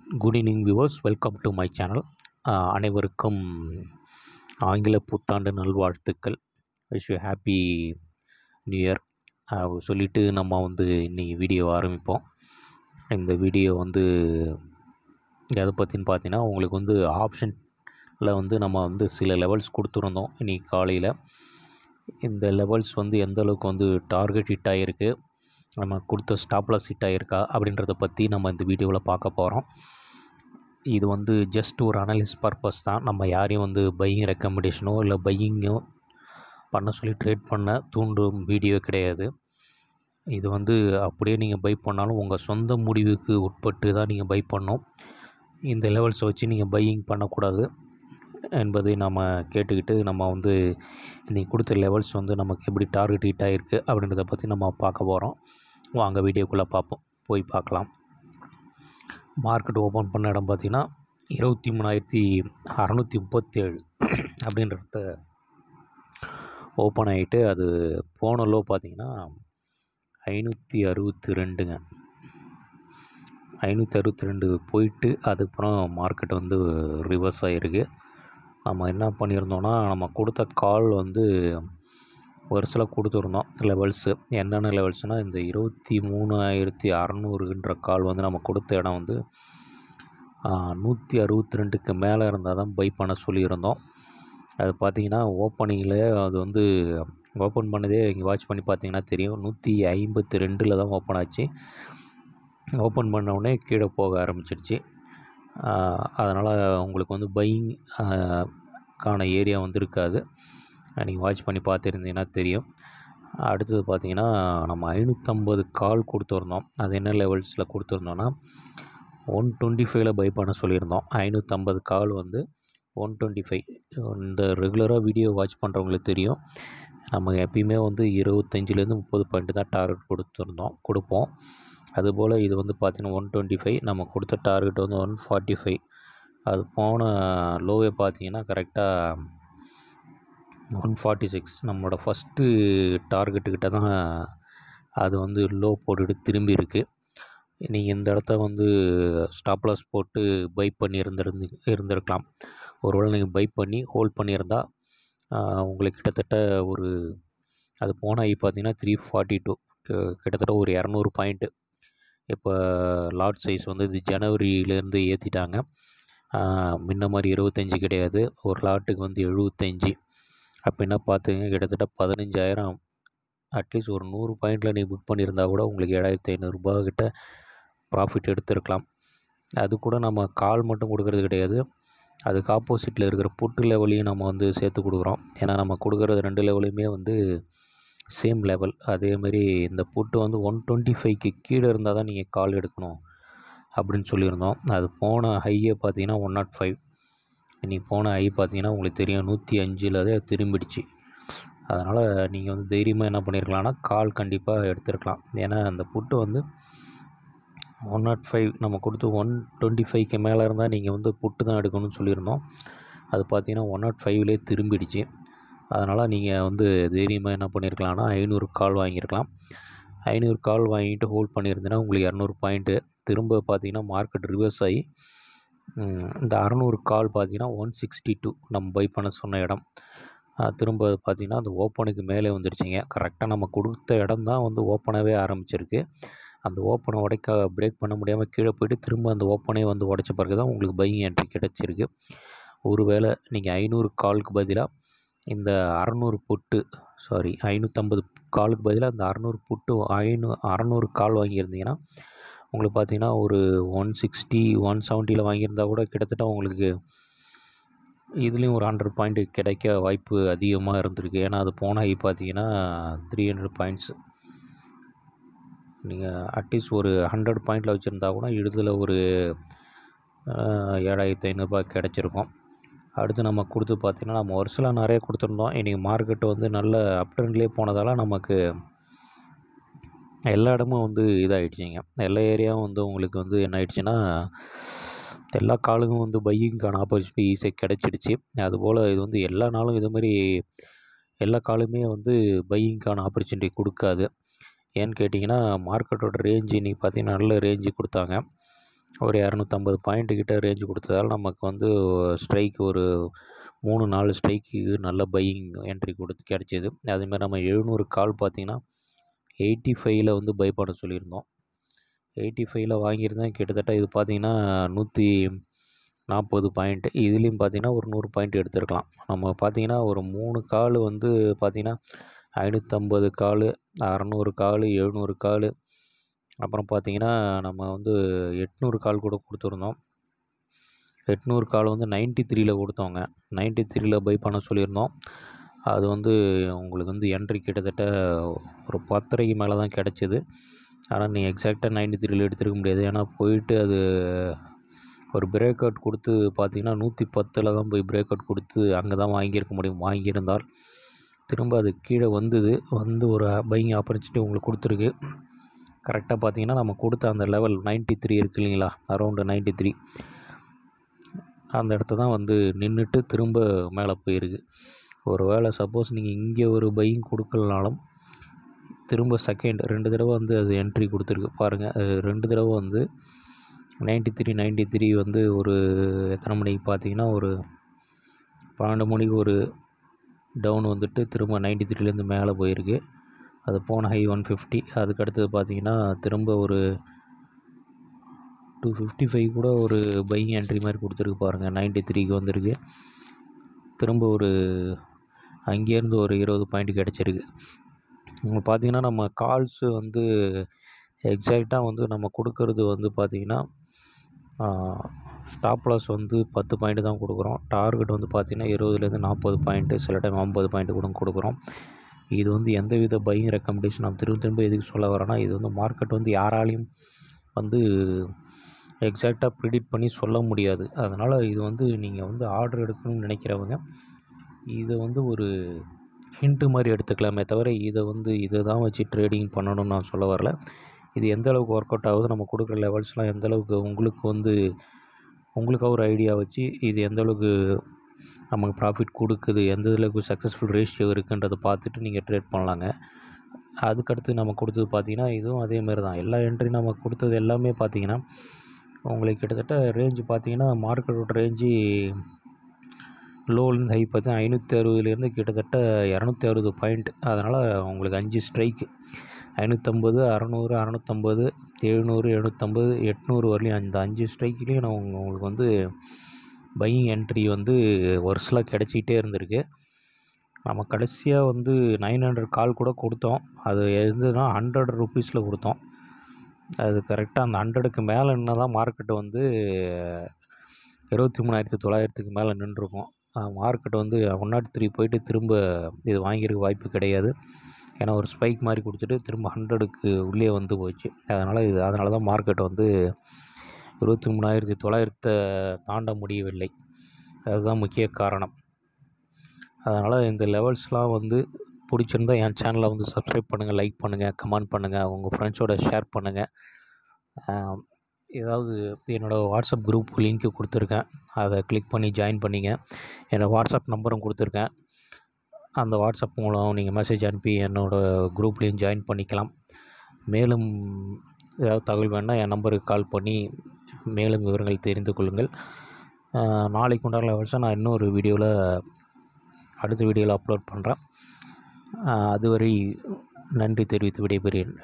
Good evening viewers, welcome to my channel. அனைவருக்கும் ஆங்கில புத்தாண்டு நல்வாழ்த்துக்கள். Wish you happy new year சொல்லிவிட்டு நம்ம இன்றைக்கி வீடியோ ஆரம்பிப்போம். இந்த வீடியோ எதை பற்றின்னு பார்த்தீங்கன்னா, உங்களுக்கு ஆப்ஷனில் நம்ம சில லெவல்ஸ் கொடுத்துருந்தோம். இன்றைக்கி காலையில் இந்த லெவல்ஸ் எந்த அளவுக்கு டார்கெட் ஹிட் ஆகிருக்கு, நம்ம கொடுத்த ஸ்டாப்லாஸ் ஹிட் ஆகிருக்கா அப்படின்றத பற்றி நம்ம இந்த வீடியோவில் பார்க்க போகிறோம். இது ஜஸ்ட் ஒரு அனலிஸ் பர்பஸ் தான். நம்ம யாரையும் பையிங் ரெக்கமெண்டேஷனோ இல்லை பையிங்கோ பண்ண சொல்லி ட்ரேட் பண்ண தூண்டும் வீடியோ கிடையாது. இது அப்படியே நீங்கள் பை பண்ணாலும் உங்கள் சொந்த முடிவுக்கு உட்பட்டு தான் நீங்கள் பை பண்ணணும். இந்த லெவல்ஸை வச்சு நீங்கள் பையிங் பண்ணக்கூடாது என்பதை நம்ம கேட்டுக்கிட்டு, நம்ம இன்றைக்கி கொடுத்த லெவல்ஸ் நமக்கு எப்படி டார்கெட் ஹிட் ஆகிருக்கு அப்படின்றத பற்றி நம்ம பார்க்க போகிறோம். வாங்க வீடியோக்குள்ளே போய் பார்க்கலாம். மார்க்கெட் ஓப்பன் பண்ண இடம் பார்த்திங்கன்னா 23,637 அப்படின்றத ஓப்பன் ஆகிட்டு, அது போன லோ பார்த்திங்கன்னா 562ங்க. 562 போயிட்டு அதுக்கப்புறம் மார்க்கெட் ரிவர்ஸ் ஆகிருக்கு. நம்ம என்ன பண்ணியிருந்தோன்னா, நம்ம கொடுத்த கால் ஒரு சில கொடுத்துருந்தோம் லெவல்ஸு. என்னென்ன லெவல்ஸ்னால், இந்த 23,600ன்ற கால் நம்ம கொடுத்த இடம் 162க்கு மேலே இருந்தால் தான் பை பண்ண சொல்லியிருந்தோம். அது பார்த்திங்கன்னா ஓப்பனிங்கில் அது ஓப்பன் பண்ணதே இங்கே வாட்ச் பண்ணி பார்த்திங்கன்னா தெரியும், 152 தான் ஓப்பன் ஆச்சு. ஓப்பன் பண்ணவுடனே கீழே போக ஆரம்பிச்சிருச்சு. அதனால் உங்களுக்கு பையிங் கான ஏரியா இருக்காது. நீங்கள் வாட்ச் பண்ணி பார்த்துருந்தீங்கன்னா தெரியும். அடுத்தது பார்த்திங்கன்னா, நம்ம 550 கால் கொடுத்துருந்தோம். அது என்ன லெவல்ஸில் கொடுத்துருந்தோன்னா, 125ல் பை பண்ண சொல்லியிருந்தோம். 550 கால் 125. இந்த ரெகுலராக வீடியோ வாட்ச் பண்ணுறவங்களுக்கு தெரியும், நம்ம எப்பயுமே 25லேருந்து 30 பாயிண்ட் தான் டார்கெட் கொடுப்போம். அதுபோல் இது பார்த்திங்கன்னா 125. நம்ம கொடுத்த டார்கெட் 145. அது போன லோவை பார்த்திங்கன்னா கரெக்டாக 146. நம்மளோட ஃபஸ்ட்டு டார்கெட்டுக்கிட்ட தான் அது லோ போட்டுட்டு திரும்பி இருக்குது. நீங்கள் இந்த இடத்த ஸ்டாப்லாஸ் போட்டு பை பண்ணி இருந்திருக்கலாம். ஒருவேளை நீங்கள் பை பண்ணி ஹோல்ட் பண்ணியிருந்தால் உங்களுக்கு கிட்டத்தட்ட அது போன ஐ பார்த்திங்கன்னா 342, கிட்டத்தட்ட ஒரு 200 பாயிண்ட்டு. இப்போ லாட் சைஸ் இது ஜனவரியிலேருந்து ஏற்றிட்டாங்க. முன்ன மாதிரி 25 கிடையாது, ஒரு லாட்டுக்கு 75. அப்படின்னா பார்த்துங்க, கிட்டத்தட்ட 15,000. அட்லீஸ்ட் ஒரு 100 பாயிண்டில் நீங்கள் புக் பண்ணியிருந்தால் கூட உங்களுக்கு 7,500 கிட்ட ப்ராஃபிட் எடுத்துருக்கலாம். அது கூட நம்ம கால் மட்டும் கொடுக்கறது கிடையாது, அதுக்கு ஆப்போசிட்டில் இருக்கிற புட்டு லெவலையும் நம்ம சேர்த்து கொடுக்குறோம். ஏன்னா நம்ம கொடுக்குறது 2 லெவலையுமே சேம் லெவல். அதேமாரி இந்த புட்டு 125க்கு கீழே இருந்தால் தான் நீங்கள் கால் எடுக்கணும் அப்படின்னு சொல்லியிருந்தோம். அது போன ஹையை பார்த்திங்கன்னா 105. இன்றைக்கி போன ஹை பார்த்திங்கன்னா உங்களுக்கு தெரியும் 105ல் அதே திரும்பிடுச்சு. அதனால் நீங்கள் தைரியமாக என்ன பண்ணியிருக்கலாம்னா, கால் கண்டிப்பாக எடுத்துருக்கலாம். ஏன்னா அந்த புட்டு 105 நம்ம கொடுத்து 125க்கு மேலே இருந்தால் நீங்கள் புட்டு தான் எடுக்கணும்னு சொல்லியிருந்தோம். அது பார்த்திங்கன்னா 105லே திரும்பிடுச்சு. அதனால் நீங்கள் தைரியமாக என்ன பண்ணியிருக்கலாம்னா 500 கால் வாங்கியிருக்கலாம். 500 கால் வாங்கிட்டு ஹோல்ட் பண்ணியிருந்தீங்கன்னா உங்களுக்கு 200 பாயிண்ட்டு. திரும்ப பார்த்திங்கன்னா மார்க்கெட் ரிவர்ஸ் ஆகி இந்த 600 கால் பார்த்திங்கன்னா 162 நம்ம பை பண்ண சொன்ன இடம் திரும்ப பார்த்திங்கன்னா அந்த ஓப்பனுக்கு மேலே வந்துடுச்சிங்க. கரெக்டாக நம்ம கொடுத்த இடம் தான் ஓப்பனாகவே ஆரம்பிச்சிருக்கு. அந்த ஓப்பனை பிரேக் பண்ண முடியாமல் கீழே போய்ட்டு திரும்ப அந்த ஓப்பனே உடைச்ச பிறகு தான் உங்களுக்கு பையிங் என்ட்ரி கிடச்சிருக்கு. ஒருவேளை நீங்கள் 500 காலுக்கு பதிலாக இந்த 550 காலுக்கு பதிலாக இந்த 600 புட்டு 600 கால் வாங்கியிருந்தீங்கன்னா உங்களுக்கு பார்த்திங்கன்னா ஒரு 160 170ல் வாங்கியிருந்தால் கூட கிட்டத்தட்ட உங்களுக்கு இதுலேயும் ஒரு 100 பாயிண்ட் கிடைக்க வாய்ப்பு அதிகமாக இருந்திருக்கு. ஏன்னா அது போன ஐ பார்த்திங்கன்னா 300 பாயிண்ட்ஸ். நீங்கள் அட்லீஸ்ட் ஒரு 100 பாயிண்டில் வச்சுருந்தா கூட இதில் ஒரு 7,500 கிடச்சிருக்கும். அடுத்து நம்ம கொடுத்து பார்த்திங்கன்னா, நம்ம வருஷத்தில் நிறைய கொடுத்துருந்தோம். இன்றைக்கி மார்க்கெட்டு நல்ல அப் ட்ரெண்ட்லேயே போனதால் நமக்கு எல்லா இடமும் இதாகிடுச்சிங்க. எல்லா ஏரியாவும் உங்களுக்கு என்ன ஆயிடுச்சுன்னா, எல்லா காலுக்கும் பையிங்கான ஆப்பர்ச்சுனிட்டி ஈஸியாக கிடச்சிடுச்சு. அதுபோல் இது எல்லா நாளும் இதுமாரி எல்லா காலுமே பையிங்கான ஆப்பர்ச்சுனிட்டி கொடுக்காது. ஏன்னு கேட்டிங்கன்னா, மார்க்கெட்டோட ரேஞ்சு இன்றைக்கி பார்த்திங்கன்னா நல்ல ரேஞ்சு கொடுத்தாங்க. ஒரு 250 பாயிண்ட்டு கிட்ட ரேஞ்சு கொடுத்ததால நமக்கு வந்து ஸ்ட்ரைக் ஒரு 3-4 ஸ்ட்ரைக்கு நல்ல பையிங் என்ட்ரி கிடச்சிது. அதேமாதிரி நம்ம 700 கால் பார்த்திங்கன்னா 85ல் வந்து பை பண்ண சொல்லியிருந்தோம். 85ல் வாங்கியிருந்தேன். கிட்டத்தட்ட இது பார்த்திங்கன்னா 140 பாயிண்ட்டு. இதுலேயும் பார்த்திங்கன்னா ஒரு 100 பாயிண்ட் எடுத்துருக்கலாம். நம்ம பார்த்திங்கன்னா ஒரு 3 கால் வந்து பார்த்திங்கன்னா 550 கால், 600 கால், 700 கால், அப்புறம் பார்த்திங்கன்னா நம்ம வந்து 800 கால் கூட கொடுத்துருந்தோம். 800 கால் வந்து 93ல் கொடுத்தோங்க. 93ல் பை பண்ண சொல்லியிருந்தோம். அது வந்து உங்களுக்கு வந்து என்ட்ரி கிட்டத்தட்ட ஒரு 10:30க்கு மேலே தான் கிடச்சிது. ஆனால் நீங்கள் எக்ஸாக்டாக 93ல் எடுத்துருக்க முடியாது. ஏன்னா போயிட்டு அது ஒரு பிரேக் அவுட் கொடுத்து பார்த்திங்கன்னா 110ல் தான் போய் பிரேக் அவுட் கொடுத்து அங்கே தான் வாங்கியிருக்க முடியும். வாங்கியிருந்தால் திரும்ப அது கீழே வந்து ஒரு பையிங் ஆப்பர்ச்சுனிட்டி உங்களுக்கு கொடுத்துருக்கு. கரெக்டாக பார்த்திங்கன்னா நம்ம கொடுத்த அந்த லெவல் 93 இருக்குது இல்லைங்களா, அரௌண்டு 93 அந்த இடத்த தான் வந்து நின்றுட்டு திரும்ப மேலே போயிருக்கு. ஒரு வேளை சப்போஸ் நீங்கள் இங்கே ஒரு பையிங் கொடுக்கலனாலும் திரும்ப செகண்ட் 2 தடவை வந்து அது என்ட்ரி கொடுத்துருக்கு பாருங்கள். 2 தடவை வந்து 93 வந்து ஒரு எத்தனை மணிக்கு பார்த்தீங்கன்னா ஒரு 12 மணிக்கு ஒரு டவுன் வந்துட்டு திரும்ப 93லேருந்து மேலே போயிருக்கு. அது போன ஹை 150. அதுக்கு அடுத்தது பார்த்திங்கன்னா திரும்ப ஒரு 255 கூட ஒரு பையிங் என்ட்ரி மாதிரி கொடுத்துருக்கு பாருங்கள். 93க்கு வந்திருக்கு. திரும்ப ஒரு அங்கேருந்து ஒரு 20 பாயிண்ட் கிடச்சிருக்கு. பார்த்திங்கன்னா நம்ம கால்ஸு வந்து எக்ஸாக்டாக வந்து நம்ம கொடுக்கறது வந்து பார்த்திங்கன்னா ஸ்டாப் லாஸ் வந்து 10 பாயிண்ட் தான் கொடுக்குறோம். டார்கெட் வந்து பார்த்திங்கன்னா 20லேருந்து 40 பாயிண்ட்டு, சில டைம் 50 பாயிண்ட்டு கூட கொடுக்குறோம். இது வந்து எந்தவித பையிங் ரெக்கமெண்டேஷன் நான் திரும்ப எதுக்கு சொல்ல வரேன்னா, இது வந்து மார்க்கெட் வந்து யாராலையும் வந்து எக்ஸாக்டாக ப்ரிடிக்ட் பண்ணி சொல்ல முடியாது. அதனால் இது வந்து நீங்கள் வந்து ஆர்டர் எடுக்கணும்னு நினைக்கிறவங்க இதை வந்து ஒரு ஹிண்ட்டு மாதிரி எடுத்துக்கலாமே தவிர இதை தான் வச்சு ட்ரேடிங் பண்ணணும்னு நான் சொல்ல வரல. இது எந்த அளவுக்கு ஒர்க் அவுட் ஆகுது, நம்ம கொடுக்குற லெவல்ஸ்லாம் எந்த அளவுக்கு உங்களுக்காக ஒரு ஐடியா வச்சு இது எந்த அளவுக்கு நமக்கு ப்ராஃபிட் கொடுக்குது, எந்த அளவுக்கு சக்ஸஸ்ஃபுல் ரேஷியோ இருக்குன்றதை பார்த்துட்டு நீங்கள் ட்ரேட் பண்ணலாங்க. அதுக்கடுத்து நம்ம கொடுத்தது பார்த்திங்கன்னா இதுவும் அதேமாரி தான். எல்லா என்ட்ரி நம்ம கொடுத்தது எல்லாமே பார்த்திங்கன்னா உங்களுக்கு கிட்டத்தட்ட ரேஞ்சு பார்த்திங்கன்னா மார்க்கெட்டோட ரேஞ்சு லோலேருந்து ஹை பார்த்தீங்கன்னா 560லேருந்து கிட்டத்தட்ட 260 பாயிண்ட். அதனால் உங்களுக்கு 5 ஸ்ட்ரைக்கு 550, 600, 650, 700, 750, 800 வரலையும் அந்த 5 ஸ்ட்ரைக்லேயும் நான் உங்களுக்கு வந்து பையிங் என்ட்ரி வந்து வருஷலாக கிடச்சிக்கிட்டே இருந்திருக்கு. நம்ம கடைசியாக வந்து 900 கால் கூட கொடுத்தோம். அது எதுனா 100 ருப்பீஸில் கொடுத்தோம். அது கரெக்டாக அந்த 100க்கு மேலே நின்னா தான் மார்க்கெட்டு வந்து 23,900க்கு மேலே நின்றுருக்கும். மார்க்கெட் வந்து 103 போயிட்டு திரும்ப இது வாங்கியிருக்க வாய்ப்பு கிடையாது. ஏன்னா ஒரு ஸ்பைக் மாதிரி கொடுத்துட்டு திரும்ப 100க்கு உள்ளே வந்து போச்சு. அதனால தான் மார்க்கெட் வந்து 23,900 தாண்ட முடியவில்லை. அதுதான் முக்கிய காரணம். அதனால் இந்த லெவல்ஸ்லாம் வந்து பிடிச்சிருந்தா என் சேனலை வந்து சப்ஸ்கிரைப் பண்ணுங்கள், லைக் பண்ணுங்கள், கமெண்ட் பண்ணுங்கள், உங்கள் ஃப்ரெண்ட்ஸோட ஷேர் பண்ணுங்கள். ஏதாவது என்னோடய வாட்ஸ்அப் குரூப் லிங்க்கு கொடுத்துருக்கேன், அதை கிளிக் பண்ணி ஜாயின் பண்ணிங்க. என்னோடய வாட்ஸ்அப் நம்பரும் கொடுத்துருக்கேன். அந்த வாட்ஸ்அப் மூலம் நீங்கள் மெசேஜ் அனுப்பி என்னோடய குரூப்லேயும் ஜாயின் பண்ணிக்கலாம். மேலும் ஏதாவது தகவல் வேணுன்னா என் நம்பருக்கு கால் பண்ணி மேலும் விவரங்கள் தெரிந்து கொள்ளுங்கள். நாளைக்கு உண்டான லெவல்ஸை நான் இன்னொரு அடுத்த வீடியோவில் அப்லோட் பண்ணுறேன். அதுவரை நன்றி தெரிவித்து விடைபெறுகிறேன்.